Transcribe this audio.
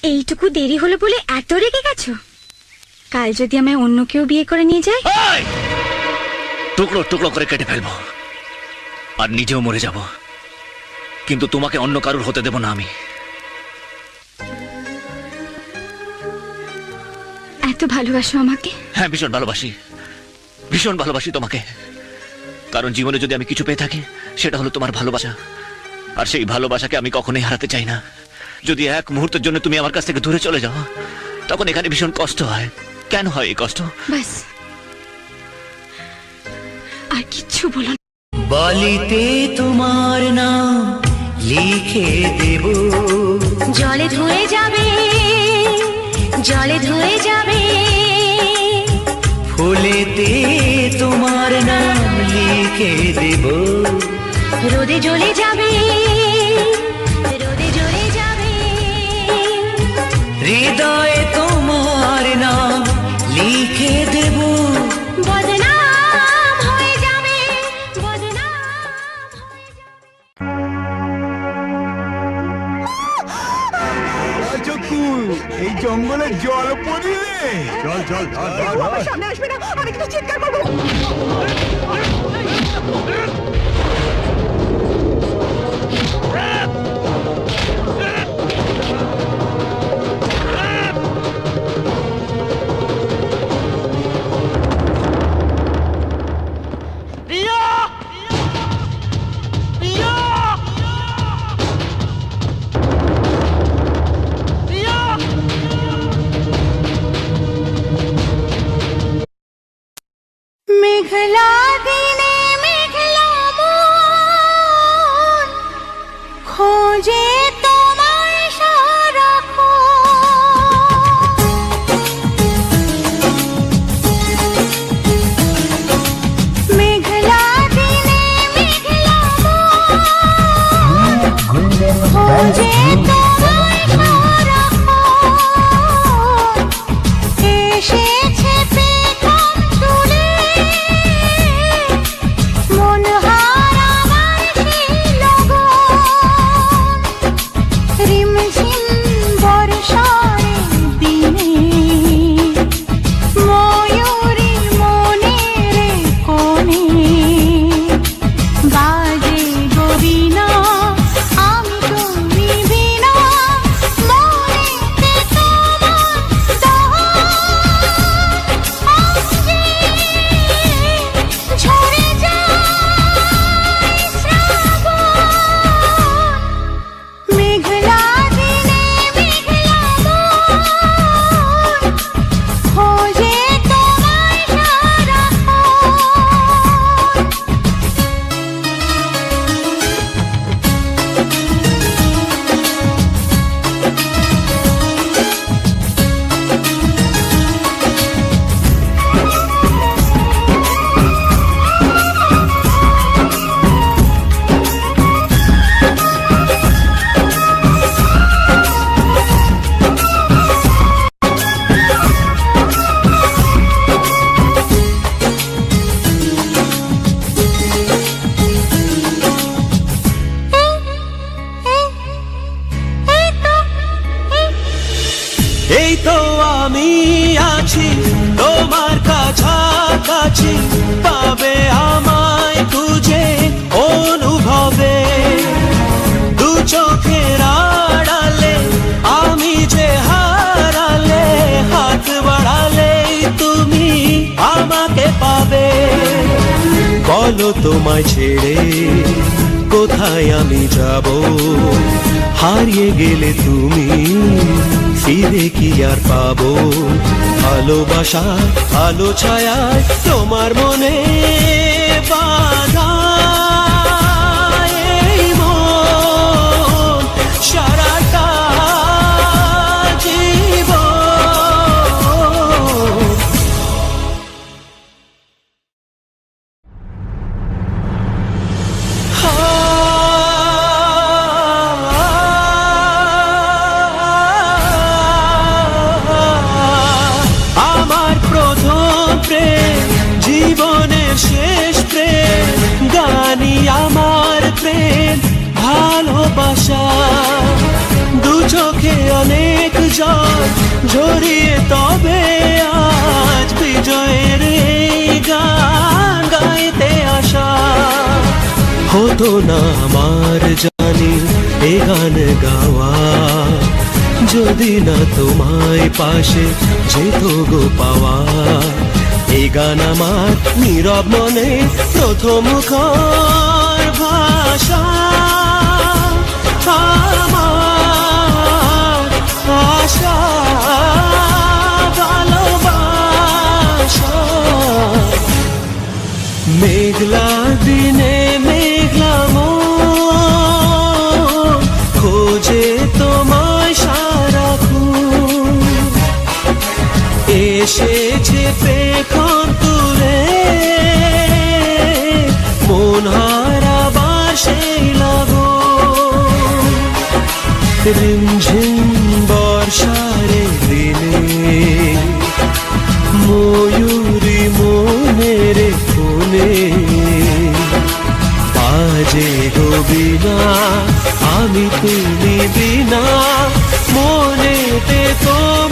এইটুকু দেরি হলো বলে এত রেগে গেছো? কাল যদি আমায় অন্য কেউ বিয়ে করে নিয়ে যায়, টুকরো টুকরো করে কেটে ফেলবো আর নিজেও মরে যাব, কিন্তু তোমাকে অন্য কারুর হতে দেব না আমি। এত ভালোবাসো আমাকে? হ্যাঁ, ভীষণ ভালোবাসি, ভীষণ ভালোবাসি তোমাকে। কারণ জীবনে যদি আমি কিছু পেয়ে থাকি সেটা হলো তোমার ভালোবাসা, আর সেই ভালোবাসাকে আমি কখনোই হারাতে চাই না। যদি এক মুহূর্তের জন্য তুমি আমার কাছ থেকে দূরে চলে যাও, তখন এখানে ভীষণ কষ্ট হয়। কেন হয় এই কষ্ট? বাস, আর কিচ্ছু বলো না। বালিতে তোমার নাম লিখে দেব, জলে ধুয়ে যাবে, জলে ধুয়ে যাবে। ফুলেতে তোমার নাম লিখে দেব, রোদে জ্বলে যাবে, রোদে জ্বলে যাবে। হৃদয়ে তোমার নাম লিখে দেব, বদনাম হয়ে যাবে, বদনাম হয়ে যাবে। এই জঙ্গলে জল পড়িলে চল চল সামনে আসবে না, আমি কিন্তু চিৎকার করবো। মেঘলা দিনে মেঘলা মন খোঁজে তোমার সারাক্ষণ। মেঘলা দিনে মেঘলা মন খোঁজে তোমার সারাক্ষণ। এসেছে পেখম তুলে মন হারা আমার সেই লগন। রিমঝিম বর্ষার দিনে ময়ূরী মনের কোণে বাজে গো বীণা, আমি তুমি বিনা মনেতে তোমার ঝরে যায় শ্রাবণ। মেঘলা দিনে মেঘলা মন খোঁজে তোমার সারাক্ষণ। এই তো আমি আছি তোমার কাছাকাছি, পাবে আমায় খুঁজে অনুভবে। দু চোখের আড়ালে আমি যে হারালে, হাত বাড়ালেই তুমি আমাকে পাবে। বলো তোমায় ছেড়ে কোথায় আমি যাব, হারিয়ে গেলে তুমি ফিরে কি আর পাবো। ভালোবাসা আলো ছায়ায় তোমার মনে বাঁধা এই মন সারাটা জীবন। আমার প্রথম প্রেম, জীবনের শেষ প্রেম, জল ঝরিয়ে তবে আজ বিজয়ের এই গান গাইতে আসা হতো না আমার জানি এ গান গাওয়া যদি না তোমায় পাশে যেত গো পাওয়া এই গান আমার নীরব মনে প্রথম মুখর ভাষা আমার আশা ভালোবাসা মেঘলা দিনে মেঘলা মন খোঁজে তোমায় সারাক্ষণ এসেছে পেখন তুলে মন হারাবার সেই লাগন রিমঝিম বর্ষারে দিনে ময়ূরী মনের কোণে বাজে গো বিনা আমি তুমি বিনা মনেতে তোমার